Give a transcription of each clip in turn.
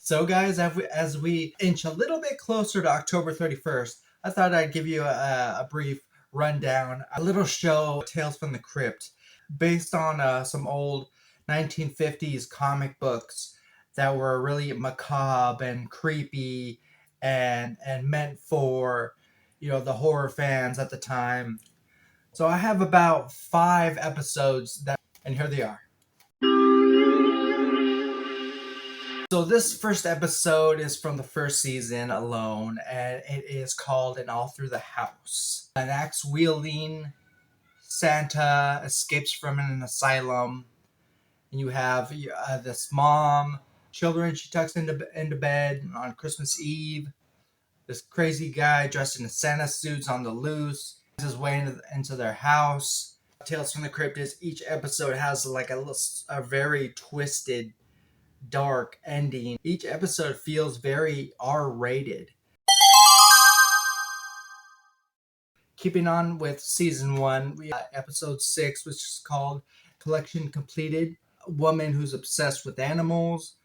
So guys, as we inch a little bit closer to October 31st, I thought I'd give you a brief rundown, a little show, Tales from the Crypt, based on some old 1950s comic books that were really macabre and creepy and meant for, the horror fans at the time. So I have about 5 episodes and here they are. So this first episode is from the first season alone, and it is called An All Through the House. An axe-wielding Santa escapes from an asylum, and you have this mom, children she tucks into bed on Christmas Eve. This crazy guy dressed in Santa suits on the loose his way into their house. Tales from the Crypt is each episode has like a very twisted, dark ending. Each episode feels very R-rated. Keeping on with season 1, we have episode 6, which is called Collection Completed. A woman who's obsessed with animals.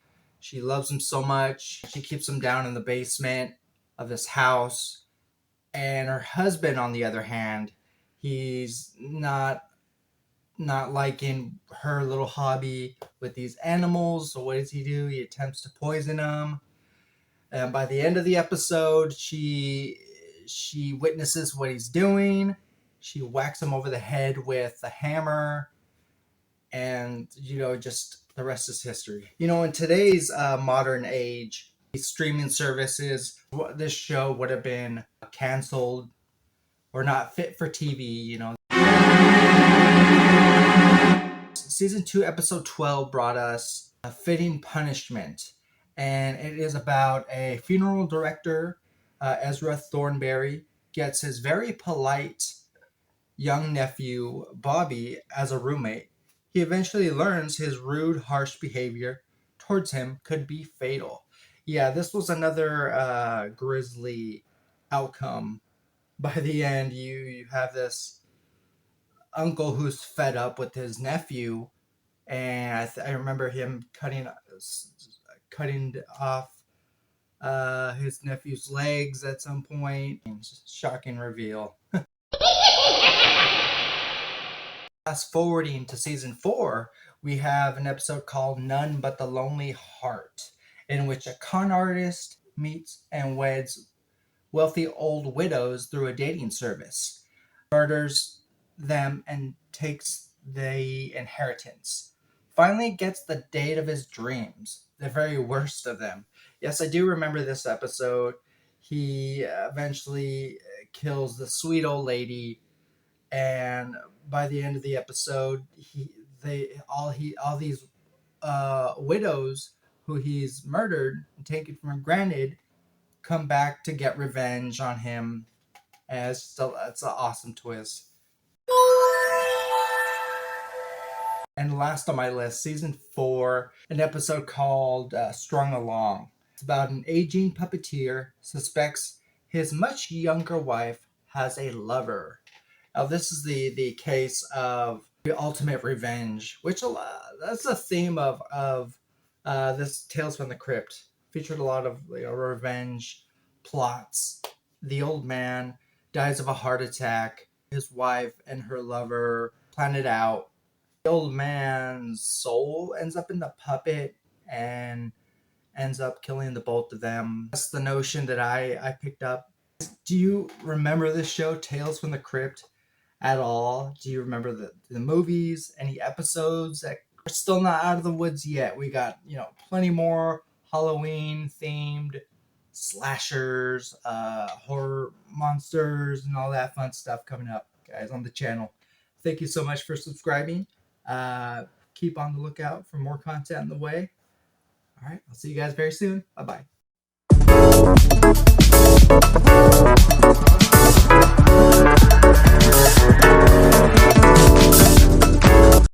She loves them so much. She keeps them down in the basement of this house. And her husband, on the other hand, he's not liking her little hobby with these animals. So what does he do? He attempts to poison them. And by the end of the episode, she witnesses what he's doing. She whacks him over the head with a hammer. And, just the rest is history. In today's modern age, these streaming services, this show would have been canceled or not fit for TV, Season 2, episode 12 brought us A Fitting Punishment, and it is about a funeral director, Ezra Thornberry, gets his very polite young nephew, Bobby, as a roommate. He eventually learns his rude, harsh behavior towards him could be fatal. Yeah, this was another grisly outcome. By the end, you have this uncle who's fed up with his nephew, and I remember him cutting off his nephew's legs at some point. Shocking reveal. Fast forwarding to season 4, we have an episode called None But the Lonely Heart, in which a con artist meets and weds wealthy old widows through a dating service, murders them and takes the inheritance. Finally gets the date of his dreams, the very worst of them. Yes, I do remember this episode. He eventually kills the sweet old lady, and by the end of the episode, all these widows who he's murdered and taken for granted come back to get revenge on him. And it's an awesome twist. And last on my list, season 4, an episode called Strung Along. It's about an aging puppeteer suspects his much younger wife has a lover. Now, this is the case of the ultimate revenge, which that's the theme of this Tales from the Crypt. Featured a lot of revenge plots. The old man dies of a heart attack. His wife and her lover plan it out. The old man's soul ends up in the puppet and ends up killing the both of them. That's the notion that I picked up. Do you remember this show, Tales from the Crypt, at all? Do you remember the movies, any episodes? That we're still not out of the woods yet. We got, plenty more Halloween themed slashers, horror monsters, and all that fun stuff coming up, guys, on the channel. Thank you so much for subscribing. Keep on the lookout for more content on the way. All right, I'll see you guys very soon. Bye-bye.